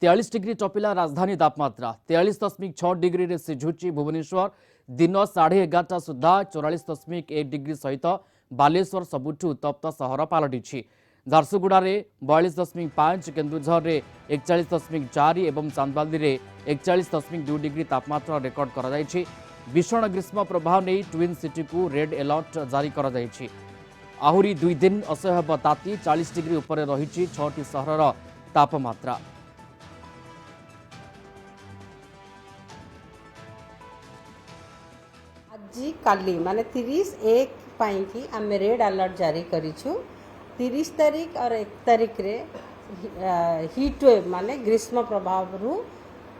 43 degree टपिला राजधानी तापमात्रा 43.6 degree रे सिझुची भुवनेश्वर दिन 11:30 सुधा 44.1 डिग्री सहित बालेश्वर सबुठु उत्तप्त सहर पलटि झारसुगुड़ा रे 42.5 केन्दुझर रे 41.4 एवं चांदबाली रे 41.2 डिग्री तापमात्रा रेकर्ड करा जायछि। भीषण ग्रीष्म प्रभाव नहीं ट्विन सिटी को रेड अलर्ट जारी करा जायछि। आहुरी 2 दिन असह्य ताती 40 डिग्री उपरे रही 6टी सहरर तापमात्रा। आज काली माने 30/1 पाई की आमे रेड अलर्ट जारी करिछु। 30 तारीख और 1 तारीख रे हीट वेव माने ग्रीष्म प्रभाव रु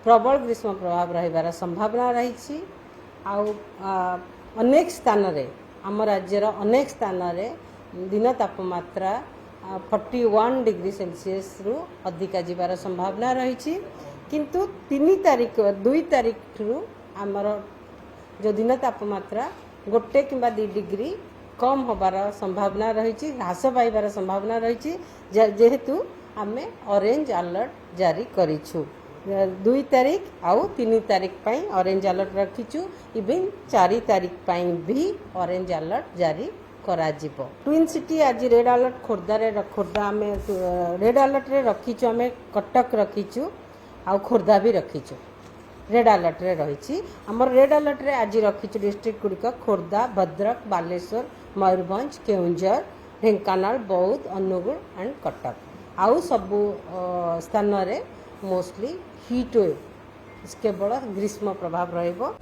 प्रबल ग्रीष्म प्रभाव रहिबार संभावना रही। अनेक स्थान रे आम राज्यर अनेक स्थान रे दिन तापमात्रा 41 डिग्री सेल्सियस रु अधिका जीवार संभावना रही। किंतु 2 तारीख रु आमर जो दिन तापमात्रा 1 किंबा 2 डिग्री कम होबार संभावना रही, ह्रास पाइबार संभावना रही। जेहेतु आमे ऑरेंज अलर्ट जारी करिछु। 2 तारीख आउ 3 तारीख पाई ऑरेंज अलर्ट रखिछु। इवन 4 तारीख पाई भी ऑरेंज अलर्ट जारी करा जिवो। ट्विन सिटी आज रेड अलर्ट खोर्धा आमे रेड अलर्ट रे रखिछु। आमे कटक रखिछु आउ खोर्धा भी रखिछु। रेड अलर्ट रे रही आमर रेड अलर्ट रे आज रखिछु डिस्ट्रिक्ट गुड़िक खोर्धा, भद्रक, बालेश्वर, मयूरभंज, केउंझर, ढेंकानाल, बौद्ध, अनुगुल एंड कटक। आउ सबु स्थान रे मोस्टली हीट वेव केवल ग्रीष्म प्रभाव रहिबो।